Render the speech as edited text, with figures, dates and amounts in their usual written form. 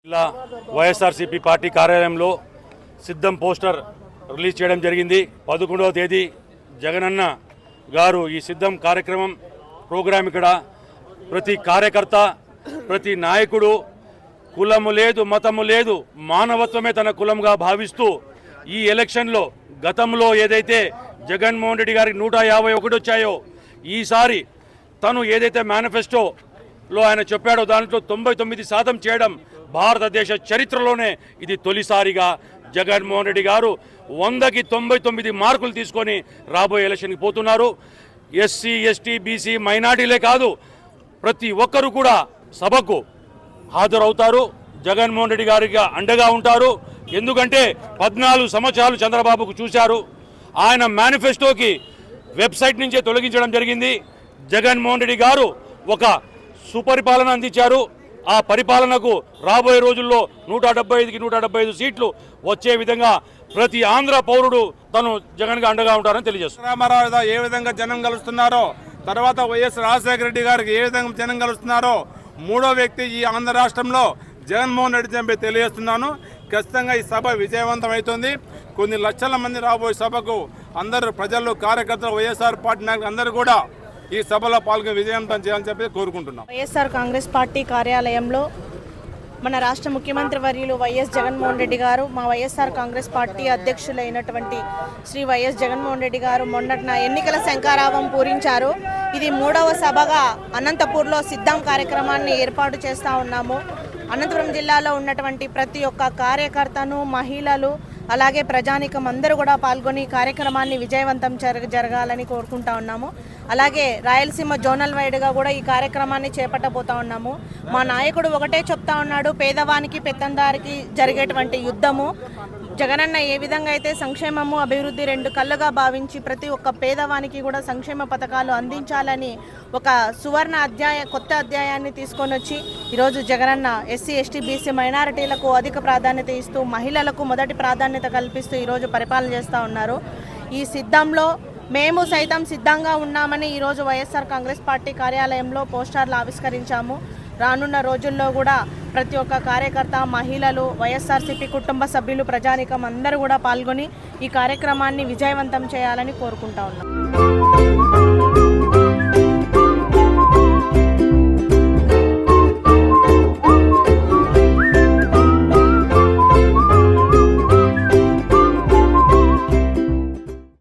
ఇలా వైఎస్ఆర్సీపీ పార్టీ కార్యాలయంలో సిద్ధం పోస్టర్ రిలీజ్ చేయడం జరిగింది. 11వ తేదీ జగనన్న గారు ఈ సిద్ధం కార్యక్రమం ప్రోగ్రాం ఇక్కడ ప్రతి కార్యకర్త, ప్రతి నాయకుడు కులము లేదు, మతము లేదు, మానవత్వమే తన కులంగా భావిస్తూ ఈ ఎలక్షన్లో గతంలో ఏదైతే జగన్మోహన్ రెడ్డి గారికి 151 వచ్చాయో, ఈసారి తను ఏదైతే మేనిఫెస్టోలో ఆయన చెప్పాడో దాంట్లో 99% చేయడం భారతదేశ చరిత్రలోనే ఇది తొలిసారిగా జగన్మోహన్ రెడ్డి గారు 100కి 99 మార్కులు తీసుకొని రాబోయే ఎలక్షన్కి పోతున్నారు. ఎస్సీ, ఎస్టీ, బీసీ, మైనార్టీలే కాదు, ప్రతి ఒక్కరు కూడా సభకు హాజరవుతారు. జగన్మోహన్ రెడ్డి గారికి అండగా ఉంటారు. ఎందుకంటే 14 సంవత్సరాలు చంద్రబాబుకు చూశారు. ఆయన మేనిఫెస్టోకి వెబ్సైట్ నుంచే తొలగించడం జరిగింది. జగన్మోహన్ రెడ్డి గారు ఒక సుపరిపాలన అందించారు. ఆ పరిపాలనకు రాబోయే రోజుల్లో 175కి 175 సీట్లు వచ్చే విధంగా ప్రతి ఆంధ్ర పౌరుడు తను జగన్గా అండగా ఉంటారని తెలియజేస్తారు. రామారావు ఏ విధంగా జనం కలుస్తున్నారో, తర్వాత వైఎస్ రాజశేఖర రెడ్డి గారికి ఏ విధంగా జనం కలుస్తున్నారో, మూడో వ్యక్తి ఈ ఆంధ్ర రాష్ట్రంలో జగన్మోహన్ రెడ్డి చెప్పి తెలియజేస్తున్నాను. ఖచ్చితంగా ఈ సభ విజయవంతం అవుతుంది. కొన్ని లక్షల మంది రాబోయే సభకు అందరూ ప్రజలు, కార్యకర్తలు, వైఎస్ఆర్ పార్టీ నాయకులు అందరూ కూడా ఈ సభలో పాల్గొని విజయవంతం చేయాలని చెప్పి కోరుకుంటున్నాం. వైఎస్ఆర్ కాంగ్రెస్ పార్టీ కార్యాలయంలో మన రాష్ట్ర ముఖ్యమంత్రి వర్యులు వైఎస్ జగన్మోహన్ రెడ్డి గారు, మా వైఎస్ఆర్ కాంగ్రెస్ పార్టీ అధ్యక్షులైనటువంటి శ్రీ వైఎస్ జగన్మోహన్ రెడ్డి గారు మొన్నటిన ఎన్నికల శంఖారావం పూరించారు. ఇది 3వ సభగా అనంతపూర్లో సిద్ధం కార్యక్రమాన్ని ఏర్పాటు చేస్తూ ఉన్నాము. అనంతపురం జిల్లాలో ఉన్నటువంటి ప్రతి ఒక్క కార్యకర్తను, మహిళలు, అలాగే ప్రజానికం అందరూ కూడా పాల్గొని కార్యక్రమాన్ని విజయవంతం జరగాలని కోరుకుంటా ఉన్నాము. అలాగే రాయలసీమ జోనల్ వైడ్గా కూడా ఈ కార్యక్రమాన్ని చేపట్టబోతా ఉన్నాము. మా నాయకుడు ఒకటే చెప్తా ఉన్నాడు, పేదవానికి పెత్తందారికి జరిగేటువంటి యుద్ధము. జగనన్న ఏ విధంగా అయితే సంక్షేమము, అభివృద్ధి రెండు కళ్ళుగా భావించి ప్రతి ఒక్క పేదవానికి కూడా సంక్షేమ పథకాలు అందించాలని ఒక సువర్ణ కొత్త అధ్యాయాన్ని తీసుకొని వచ్చి ఈరోజు జగనన్న ఎస్సీ, ఎస్టీ, బీసీ, మైనారిటీలకు అధిక ప్రాధాన్యత ఇస్తూ, మహిళలకు మొదటి ప్రాధాన్యత కల్పిస్తూ ఈరోజు పరిపాలన చేస్తూ ఉన్నారు. ఈ సిద్ధంలో మేము సైతం సిద్ధంగా ఉన్నామని ఈరోజు వైఎస్ఆర్ కాంగ్రెస్ పార్టీ కార్యాలయంలో పోస్టర్లు ఆవిష్కరించాము. రానున్న రోజుల్లో కూడా ప్రతి ఒక్క కార్యకర్త, మహిళలు, వైఎస్ఆర్సీపీ కుటుంబ సభ్యులు, ప్రజానికం అందరూ కూడా పాల్గొని ఈ కార్యక్రమాన్ని విజయవంతం చేయాలని కోరుకుంటా ఉన్నాం.